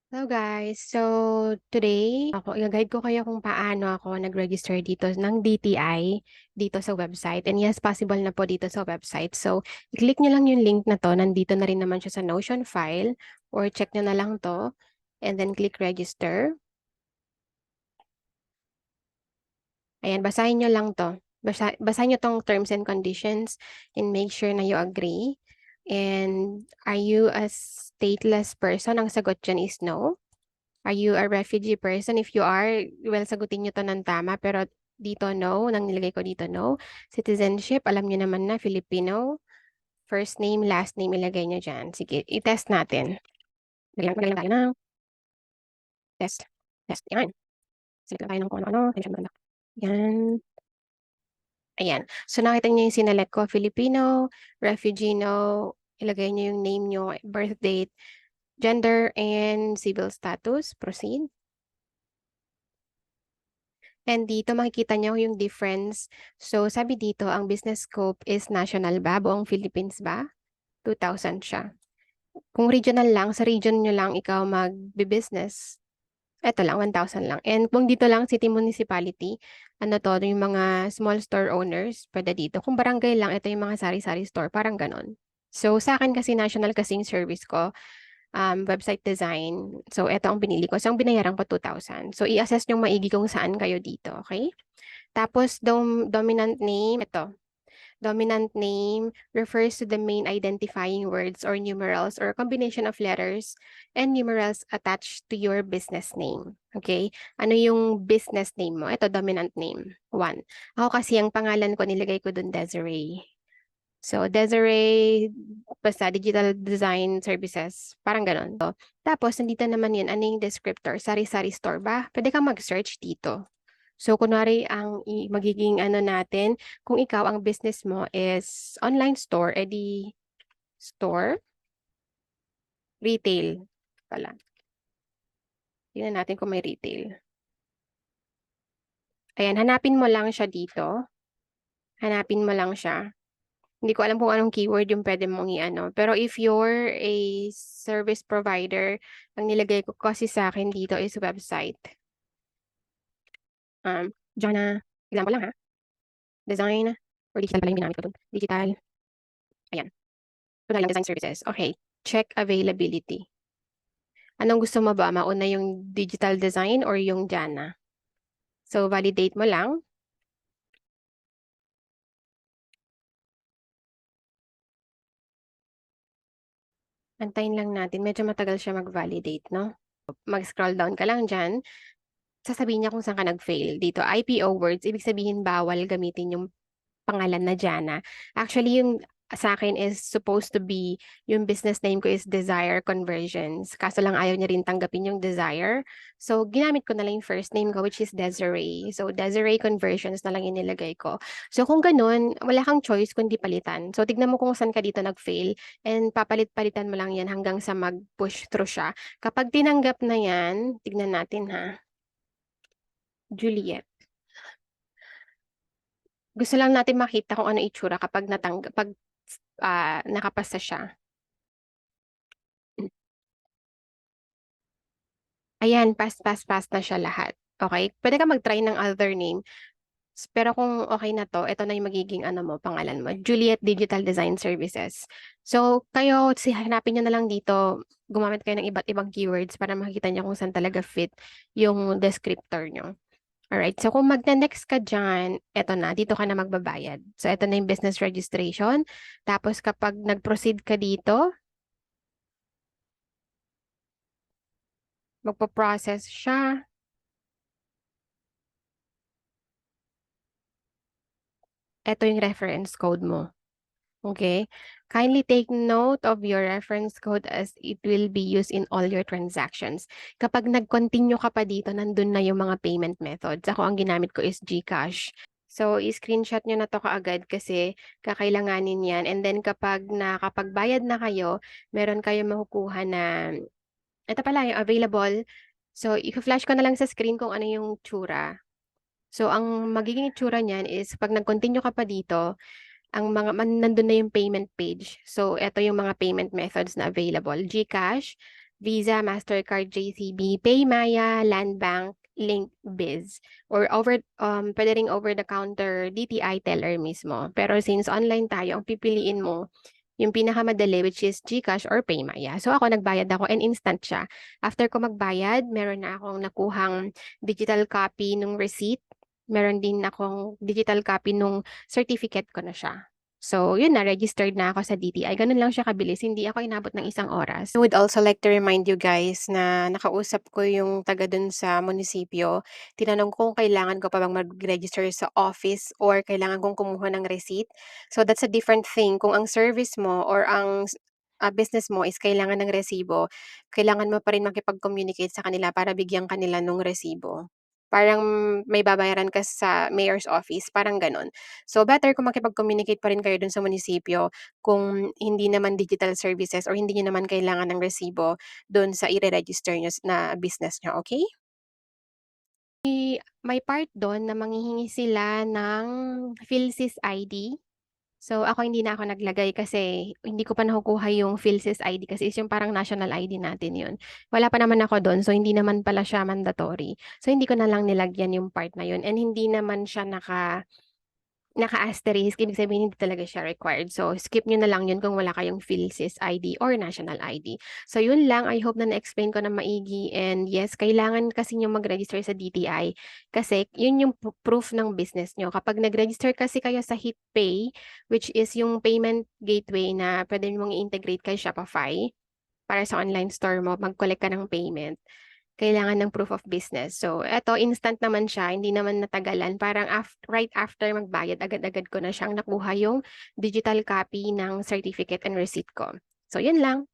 Hello guys! So, today, i-guide ko kayo kung paano ako nag-register dito ng DTI dito sa website. And yes, possible na po dito sa website. So, i-click nyo lang yung link na to. Nandito na rin naman siya sa Notion file or check nyo na lang to. And then click register. Ayan, basahin nyo lang to. Basahin nyo tong terms and conditions and make sure na you agree. And are you a stateless person? Ang sagot dyan is no. Are you a refugee person? If you are, well, sagutin nyo to ng tama. Pero dito, no. Nang nilagay ko dito, no. Citizenship, alam nyo naman na, Filipino. First name, last name, ilagay nyo dyan. Sige, i-test natin. Lagyan tayo ng test. Test, yan. Select lang tayo ng kung ano-ano. Yan. Ayan. So, nakita nyo yung sinelect ko, Filipino, refugee, no. Ilagay nyo yung name nyo, birth date, gender, and civil status. Proceed. And dito makikita nyo yung difference. So, sabi dito, ang business scope is national ba? Buong Philippines ba? 2,000 siya. Kung regional lang, sa region nyo lang ikaw mag-business, eto lang, 1,000 lang. And kung dito lang, city municipality, ano to, yung mga small store owners, pwede dito. Kung barangay lang, ito yung mga sari-sari store, parang ganon. So, sa akin kasi national kasing service ko, website design. So, ito ang pinili ko. So, ang binayaran ko 2,000. So, i-assess nyo maigi kung saan kayo dito, okay? Tapos, dominant name, ito. Dominant name refers to the main identifying words or numerals or combination of letters and numerals attached to your business name. Okay? Ano yung business name mo? Ito, dominant name. 1. Ako kasi, ang pangalan ko, nilagay ko dun Desiree. So, Desiree, basta Digital Design Services, parang ganon. So, tapos, nandito naman yun, ano yung descriptor? Sari-sari store ba? Pwede kang mag-search dito. So, kunwari, ang magiging ano natin, kung ikaw, ang business mo is online store, edi store, retail pala. Tingnan natin kung may retail. Ayan, hanapin mo lang siya dito. Hanapin mo lang siya. Hindi ko alam kung anong keyword yung pwede mong i-ano. Pero if you're a service provider, ang nilagay ko kasi sa akin dito is website. Jana, example lang ha. Design, or digital pala yung ginamit ko dun. Digital. Ayan. Ito na lang, design services. Okay. Check availability. Anong gusto mo ba? Mauna yung digital design or yung Jana? So, validate mo lang. Antayin lang natin. Medyo matagal siya mag-validate, no? Mag-scroll down ka lang dyan. Sasabihin niya kung saan ka nag-fail. Dito, IPO words, ibig sabihin bawal gamitin yung pangalan na Jana. Actually, yung sa akin is supposed to be, yung business name ko is Desire Conversions. Kaso lang ayaw niya rin tanggapin yung Desire. So, ginamit ko na lang yung first name ko, which is Desiree. So, Desiree Conversions na lang inilagay ko. So, kung ganun, wala kang choice kundi palitan. So, tignan mo kung saan ka dito nag-fail and papalit-palitan mo lang yan hanggang sa mag-push through siya. Kapag tinanggap na yan, tignan natin ha. Juliet. Gusto lang natin makita kung ano itsura kapag nakapasa siya. Ayan, pass na siya lahat. Okay? Pwede ka mag-try ng other name. Pero kung okay na to, ito na yung magiging ano mo, pangalan mo. Juliet Digital Design Services. So, kayo, hanapin nyo na lang dito, gumamit kayo ng iba't ibang keywords para makikita nyo kung saan talaga fit yung descriptor nyo. Alright, so kung magna-next ka dyan, eto na, dito ka na magbabayad. So, eto na yung business registration. Tapos, kapag nag-proceed ka dito, magpo-process siya. Ito yung reference code mo. Okay? Kindly take note of your reference code as it will be used in all your transactions. Kapag nag-continue ka pa dito, nandun na yung mga payment methods. Ako, ang ginamit ko is GCash. So, i-screenshot nyo na to kaagad kasi kakailanganin yan. And then, kapag nakapagbayad na kayo, meron kayo makukuha na, ito pala yung available. So, i-flash ko na lang sa screen kung ano yung tsura. So, ang magiging itsura niyan is pag nag-continue ka pa dito, ang nandun na yung payment page. So, ito yung mga payment methods na available. GCash, Visa, Mastercard, JCB, PayMaya, Landbank, LinkBiz, or pwede ring over the counter DTI teller mismo. Pero since online tayo, ang pipiliin mo yung pinakamadali, which is GCash or PayMaya. So ako nagbayad ako and instant siya. After ko magbayad, meron na akong nakuhang digital copy nung receipt. Meron din akong digital copy nung certificate ko na siya. So, yun na, registered na ako sa DTI. Ganun lang siya kabilis. Hindi ako inabot ng 1 oras. I would also like to remind you guys na nakausap ko yung taga dun sa munisipyo. Tinanong ko kung kailangan ko pa bang mag-register sa office or kailangan kong kumuha ng receipt. So, that's a different thing. Kung ang service mo or ang business mo is kailangan ng resibo, kailangan mo pa rin makipag-communicate sa kanila para bigyan kanila nung resibo. Parang may babayaran ka sa mayor's office, parang gano'n. So, better kung makipag-communicate pa rin kayo dun sa munisipyo kung hindi naman digital services or hindi niyo naman kailangan ng resibo dun sa ire-register niyo na business niyo, okay? May part dun na manghihingi sila ng PhilSys ID. So, ako hindi na ako naglagay kasi hindi ko pa nakukuha yung PhilSys ID kasi is yung parang national ID natin yun. Wala pa naman ako dun, so hindi naman pala siya mandatory. So, hindi ko na lang nilagyan yung part na yun and hindi naman siya naka-asterisk, ibig sabihin hindi talaga siya required. So, skip nyo na lang yun kung wala kayong PhilSys ID or national ID. So, yun lang. I hope na na-explain ko na maigi. And yes, kailangan kasi nyo mag-register sa DTI kasi yun yung proof ng business nyo. Kapag nag-register kasi kayo sa HitPay, which is yung payment gateway na pwede mong i-integrate kay Shopify para sa online store mo, mag-collect ka ng payment kailangan ng proof of business. So, eto, instant naman siya, hindi naman natagalan. Parang right after magbayad, agad-agad ko na siyang nakuha yung digital copy ng certificate and receipt ko. So, yun lang.